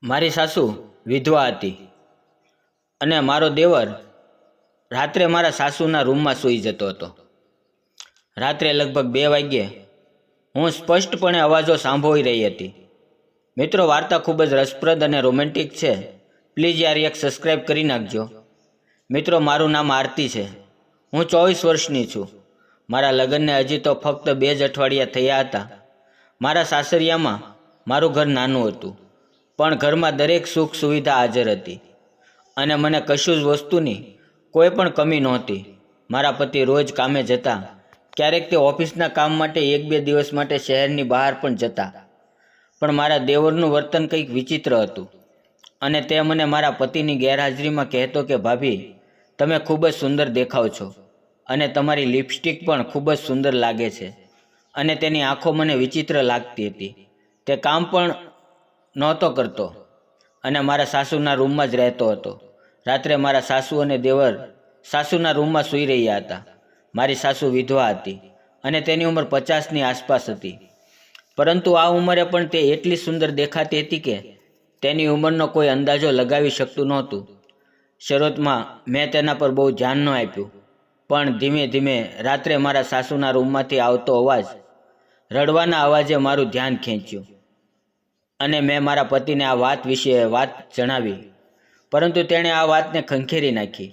મારી સાસુ વિધવા હતી અને મારો દેવર રાત્રે મારા સાસુના રૂમમાં સૂઈ જતો હતો. રાત્રે લગભગ 2 વાગ્યે હું સ્પષ્ટપણે અવાજો સાંભળી રહી હતી. મિત્રો, વાર્તા ખૂબ જ રસપ્રદ અને રોમેન્ટિક છે. પ્લીઝ યાર એક સબસ્ક્રાઈબ કરી નાખજો. મિત્રો, મારું નામ આરતી છે. હું 24 વર્ષની છું. મારા લગ્નને હજી તો ફક્ત 2 જ અઠવાડિયા થયા હતા. મારા સાસરિયામાં મારું ઘર નાનું હતું, પણ ઘરમાં દરેક સુખ સુવિધા હાજર હતી અને મને કશું જ વસ્તુની કોઈ પણ કમી નહોતી. મારા પતિ રોજ કામે જતા. ક્યારેક તે ઓફિસના કામ માટે 1-2 દિવસ માટે શહેરની બહાર પણ જતા. પણ મારા દેવરનું વર્તન કંઈક વિચિત્ર હતું અને તે મને મારા પતિની ગેરહાજરીમાં કહેતો કે ભાભી, તમે ખૂબ જ સુંદર દેખાવ છો અને તમારી લિપસ્ટિક પણ ખૂબ જ સુંદર લાગે છે. અને તેની આંખો મને વિચિત્ર લાગતી હતી. તે કામ પણ નહોતો કરતો અને મારા સાસુના રૂમમાં જ રહેતો હતો. રાત્રે મારા સાસુ અને દેવર સાસુના રૂમમાં સૂઈ રહ્યા હતા. મારી સાસુ વિધવા હતી અને તેની ઉંમર 50ની આસપાસ હતી. પરંતુ આ ઉંમરે પણ તે એટલી સુંદર દેખાતી હતી કે તેની ઉંમરનો કોઈ અંદાજો લગાવી શકતું નહોતું. શરૂઆતમાં મેં તેના પર બહુ ધ્યાન ન આપ્યું, પણ ધીમે ધીમે રાત્રે મારા સાસુના રૂમમાંથી આવતો અવાજ, રડવાના અવાજે મારું ધ્યાન ખેંચ્યું અને મેં મારા પતિને આ વાત વિશે વાત જણાવી. પરંતુ તેણે આ વાતને ખંખેરી નાખી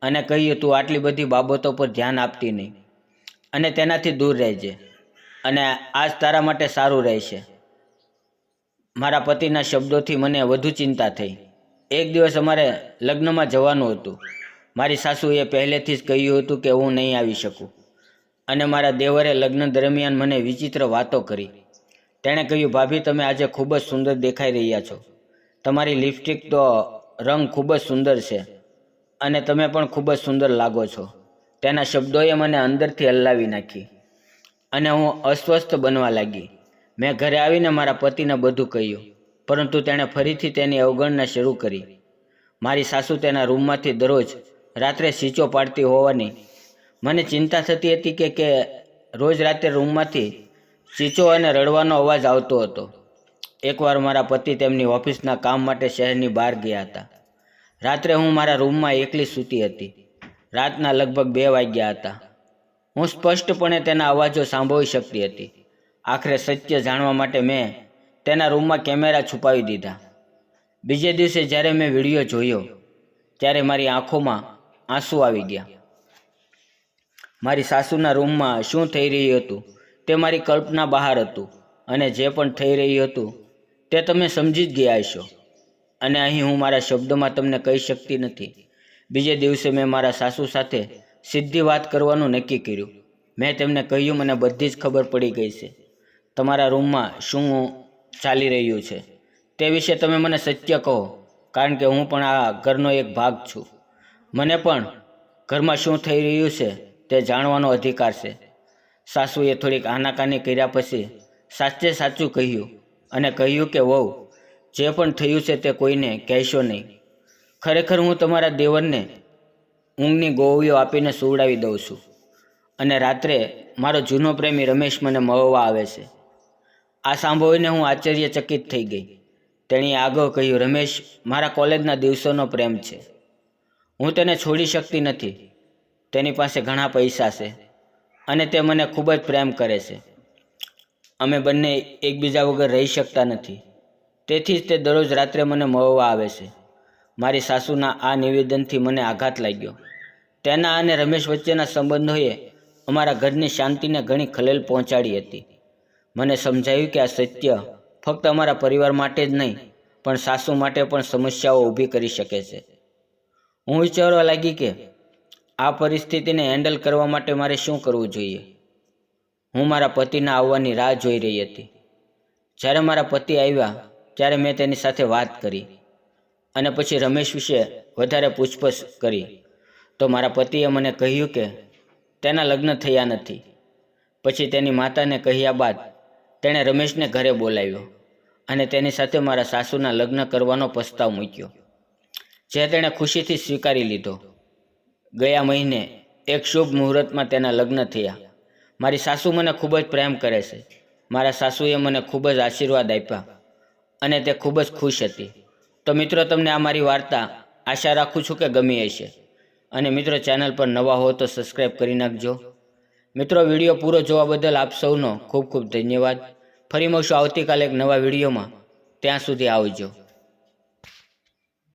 અને કહ્યું, તું આટલી બધી બાબતો પર ધ્યાન આપતી નહીં અને તેનાથી દૂર રહેજે અને આજ તારા માટે સારું રહેશે. મારા પતિના શબ્દોથી મને વધુ ચિંતા થઈ. એક દિવસ અમારે લગ્નમાં જવાનું હતું. મારી સાસુએ પહેલેથી જ કહ્યું હતું કે હું નહીં આવી શકું અને મારા દેવરે લગ્ન દરમિયાન મને વિચિત્ર વાતો કરી. તેણે કહ્યું, ભાભી, તમે આજે ખૂબ જ સુંદર દેખાઈ રહ્યા છો. તમારી લિપસ્ટિક તો રંગ ખૂબ જ સુંદર છે અને તમે પણ ખૂબ જ સુંદર લાગો છો. તેના શબ્દોએ મને અંદરથી હલાવી નાખી અને હું અસ્વસ્થ બનવા લાગી. મેં ઘરે આવીને મારા પતિને બધું કહ્યું, પરંતુ તેણે ફરીથી તેની અવગણના શરૂ કરી. મારી સાસુ તેના રૂમમાંથી દરરોજ રાત્રે ચીચો પાડતી હોવાની મને ચિંતા થતી હતી કે રોજ રાત્રે રૂમમાંથી ચીચો અને રડવાનો અવાજ આવતો હતો. એકવાર મારા પતિ તેમની ઓફિસના કામ માટે શહેરની બહાર ગયા હતા. રાત્રે હું મારા રૂમમાં એકલી સૂતી હતી. રાતના લગભગ 2 વાગ્યા હતા. હું સ્પષ્ટપણે તેના અવાજો સાંભળી શકતી હતી. આખરે સત્ય જાણવા માટે મેં તેના રૂમમાં કેમેરા છુપાવી દીધા. બીજે દિવસે જ્યારે મેં વિડીયો જોયો ત્યારે મારી આંખોમાં આંસુ આવી ગયા. મારી સાસુના રૂમમાં શું થઈ રહ્યું હતું તે મારી કલ્પના બહાર હતું અને જે પણ થઈ રહ્યું હતું તે તમે સમજી જ ગયા હશો અને અહીં હું મારા શબ્દોમાં તમને કહી શકતી નથી. બીજે દિવસે મેં મારા સાસુ સાથે સીધી વાત કરવાનું નક્કી કર્યું. મેં તેમને કહ્યું, મને બધી જ ખબર પડી ગઈ છે. તમારા રૂમમાં શું ચાલી રહ્યું છે તે વિશે તમે મને સત્ય કહો, કારણ કે હું પણ આ ઘરનો એક ભાગ છું. મને પણ ઘરમાં શું થઈ રહ્યું છે તે જાણવાનો અધિકાર છે. સાસુએ થોડીક આનાકાની કર્યા પછી સાચે સાચું કહ્યું અને કહ્યું કે વહુ, જે પણ થયું છે તે કોઈને કહેશો નહીં. ખરેખર હું તમારા દેવરને ઊંઘની ગોળીઓ આપીને સુવડાવી દઉં છું અને રાત્રે મારો જૂનો પ્રેમી રમેશ મને મળવા આવે છે. આ સાંભળીને હું આશ્ચર્યચકિત થઈ ગઈ. તેણીએ આગળ કહ્યું, રમેશ મારા કોલેજના દિવસોનો પ્રેમ છે. હું તેને છોડી શકતી નથી. તેની પાસે ઘણા પૈસા છે અને તે મને ખૂબ જ પ્રેમ કરે છે. અમે બંને એકબીજા વગર રહી શકતા નથી. તેથી જ તે દરરોજ રાત્રે મને મળવા આવે છે. મારી સાસુના આ નિવેદનથી મને આઘાત લાગ્યો. તેના અને રમેશ વચ્ચેના સંબંધોએ અમારા ઘરની શાંતિને ઘણી ખલેલ પહોંચાડી હતી. મને સમજાયું કે આ સત્ય ફક્ત અમારા પરિવાર માટે જ નહીં, પણ સાસુ માટે પણ સમસ્યાઓ ઊભી કરી શકે છે. હું વિચારવા લાગી કે આ પરિસ્થિતિને હેન્ડલ કરવા માટે મારે શું કરવું જોઈએ. હું મારા પતિના આવવાની રાહ જોઈ રહી હતી. જ્યારે મારા પતિ આવ્યા ત્યારે મેં તેની સાથે વાત કરી અને પછી રમેશ વિશે વધારે પૂછપરછ કરી તો મારા પતિએ મને કહ્યું કે તેના લગ્ન થયા નથી. પછી તેની માતાને કહ્યા બાદ તેણે રમેશને ઘરે બોલાવ્યો અને તેની સાથે મારા સાસુના લગ્ન કરવાનો પ્રસ્તાવ મૂક્યો, જે તેણે ખુશીથી સ્વીકારી લીધો. ગયા મહિને એક શુભ મુહૂર્તમાં તેના લગ્ન થયા. મારી સાસુ મને ખૂબ જ પ્રેમ કરે છે. મારા સાસુએ મને ખૂબ જ આશીર્વાદ આપ્યા અને તે ખૂબ જ ખુશ હતી. તો મિત્રો તમને આ મારી વાર્તા આશા રાખું છું કે ગમી હશે, અને મિત્રો ચેનલ પર નવા હો તો સબસ્ક્રાઈબ કરી નાખજો. મિત્રો વિડીયો પૂરો જોવા બદલ આપ સૌનો ખૂબ ખૂબ ધન્યવાદ. ફરી મળશું આવતીકાલે એક નવા વિડીયોમાં. ત્યાં સુધી આવજો.